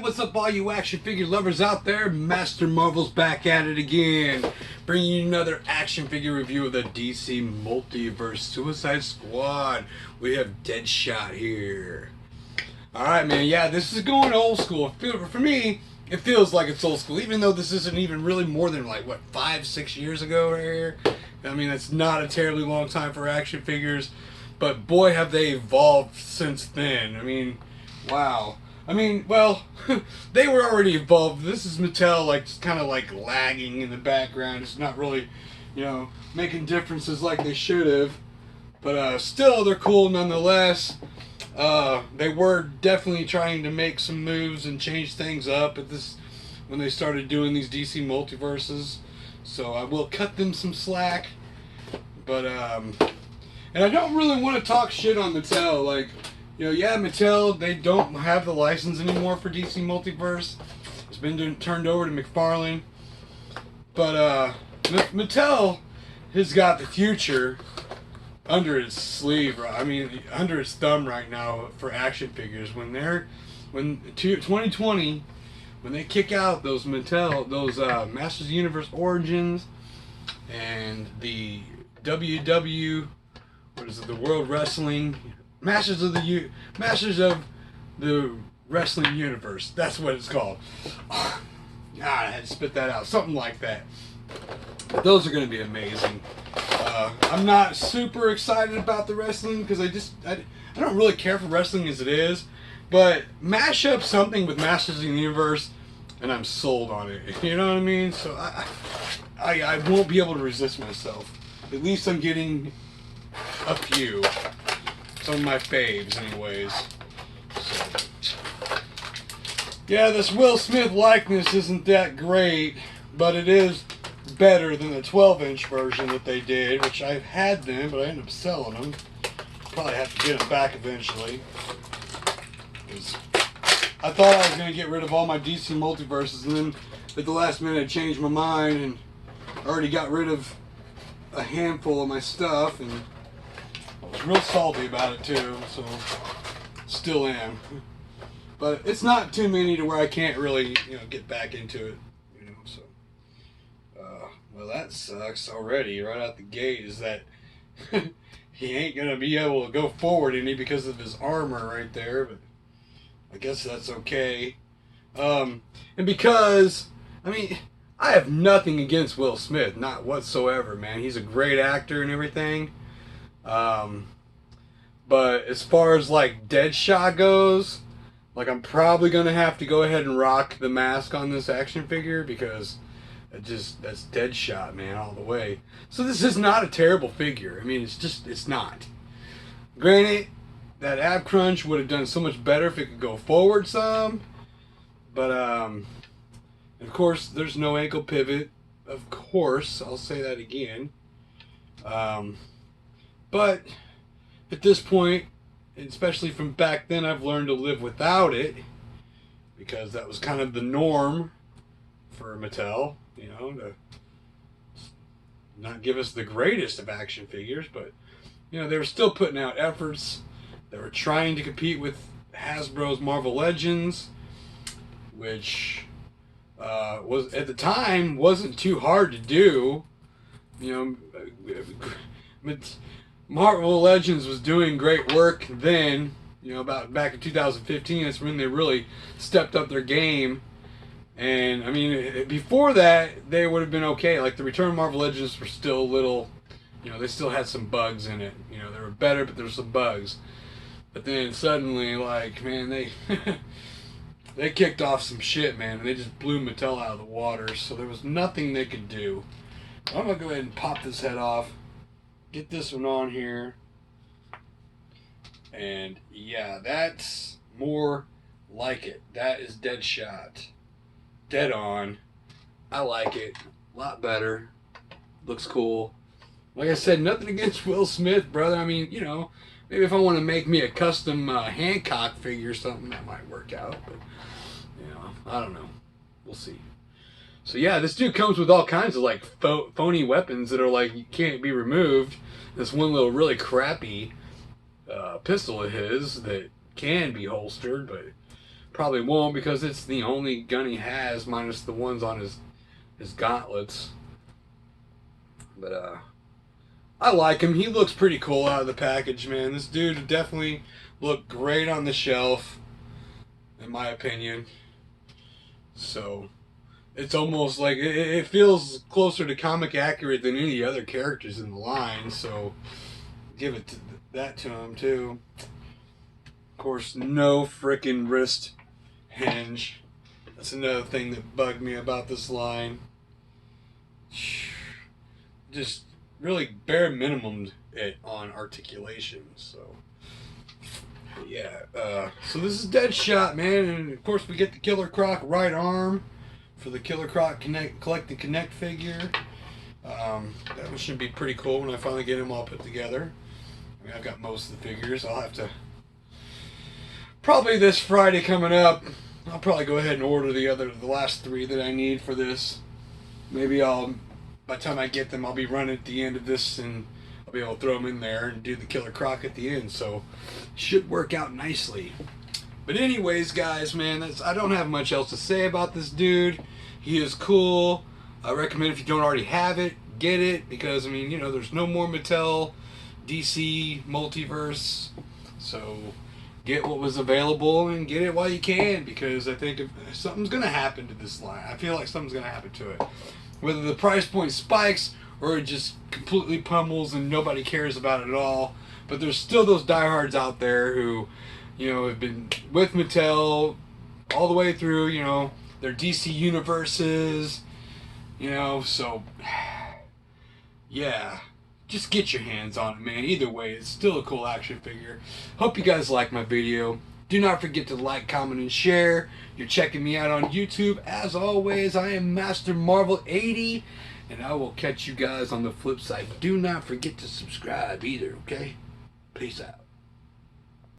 what's up all you action figure lovers out there? Master Marvel's back at it again, bringing you another action figure review of the DC Multiverse Suicide Squad. We have Deadshot here. Alright man, yeah, this is going old school. For me, it feels like it's old school, even though this isn't even really more than like, what, 5-6 years ago right here? I mean, that's not a terribly long time for action figures, but boy have they evolved since then. I mean, wow. I mean, well, they were already evolved. This is Mattel, like, just kind of like lagging in the background. It's not really, you know, making differences like they should have. But still, they're cool nonetheless. They were definitely trying to make some moves and change things up at this when they started doing these DC multiverses. So I will cut them some slack. But and I don't really want to talk shit on Mattel, like. You know, yeah, Mattel, they don't have the license anymore for DC Multiverse. It's been turned over to McFarlane. But Mattel has got the future under its sleeve, I mean, under its thumb right now for action figures. When 2020, when they kick out those Masters of the Universe Origins and the the World Wrestling Masters of the Wrestling Universe. That's what it's called. God, I had to spit that out. Something like that. But those are going to be amazing. I'm not super excited about the wrestling because I don't really care for wrestling as it is. But mash up something with Masters of the Universe, and I'm sold on it. You know what I mean? So I won't be able to resist myself. At least I'm getting a few. Some of my faves, anyways. So. Yeah, this Will Smith likeness isn't that great, but it is better than the 12-inch version that they did, which I've had them, but I ended up selling them. Probably have to get them back eventually. I thought I was going to get rid of all my DC multiverses, and then at the last minute I changed my mind and already got rid of a handful of my stuff, and I was real salty about it too, so still am. But it's not too many to where I can't really, you know, get back into it, you know. So, well, that sucks already right out the gate. Is that he ain't gonna be able to go forward any because of his armor right there. But I guess that's okay. And because I mean, I have nothing against Will Smith, not whatsoever, man. He's a great actor and everything. But as far as like Deadshot goes, like I'm probably gonna have to go ahead and rock the mask on this action figure because that's Deadshot, man, all the way. So this is not a terrible figure. I mean, it's not. Granted, that ab crunch would have done so much better if it could go forward some, but of course there's no ankle pivot. Of course, I'll say that again. But at this point, especially from back then, I've learned to live without it because that was kind of the norm for Mattel, you know, to not give us the greatest of action figures, but you know, they were still putting out efforts. They were trying to compete with Hasbro's Marvel Legends, which was at the time wasn't too hard to do. You know, Marvel Legends was doing great work then, you know, about back in 2015. That's when they really stepped up their game. And I mean, before that, they would have been okay. Like the Return of Marvel Legends were still a little, you know, they still had some bugs in it. You know, they were better, but there were some bugs. But then suddenly, like, man, they they kicked off some shit, man, and they just blew Mattel out of the water. So there was nothing they could do. I'm gonna go ahead and pop this head off. Get this one on here, and yeah, that's more like it. That is Deadshot, dead on. I like it a lot better. Looks cool. Like I said, nothing against Will Smith, brother. I mean, you know, maybe if I want to make me a custom Hancock figure or something, that might work out. But you know, I don't know. We'll see. So yeah, this dude comes with all kinds of like phony weapons that are like you can't be removed. This one little really crappy pistol of his that can be holstered, but Probably won't, because it's the only gun he has, minus the ones on his gauntlets. But I like him. He looks pretty cool out of the package, man. This dude definitely looked great on the shelf, in my opinion. So it's almost like it feels closer to comic accurate than any other characters in the line. So give it that to him too. Of course, no frickin' wrist hinge. That's another thing that bugged me about this line. Just really bare minimum it on articulation. So yeah, so this is Deadshot, man, and of course we get the Killer Croc right arm for the Killer Croc Collect and Connect figure. That one should be pretty cool when I finally get them all put together. I mean, I've got most of the figures. I'll have to, probably this Friday coming up, I'll probably go ahead and order the last 3 that I need for this. Maybe by the time I get them, I'll be running at the end of this, and I'll be able to throw them in there and do the Killer Croc at the end. So should work out nicely. But anyways, guys, man, I don't have much else to say about this dude. He is cool. I recommend, if you don't already have it, get it, because I mean, you know, there's no more Mattel DC Multiverse. So get what was available and get it while you can, because I think if something's gonna happen to this line. I feel like something's gonna happen to it. Whether the price point spikes or it just completely pummels and nobody cares about it at all. But there's still those diehards out there who, you know, have been with Mattel all the way through, you know, their DC universes, you know, so yeah, just get your hands on it, man. Either way, it's still a cool action figure. Hope you guys like my video. Do not forget to like, comment, and share. You're checking me out on YouTube. As always, I am MasterMarvel80, and I will catch you guys on the flip side. Do not forget to subscribe either, okay? Peace out.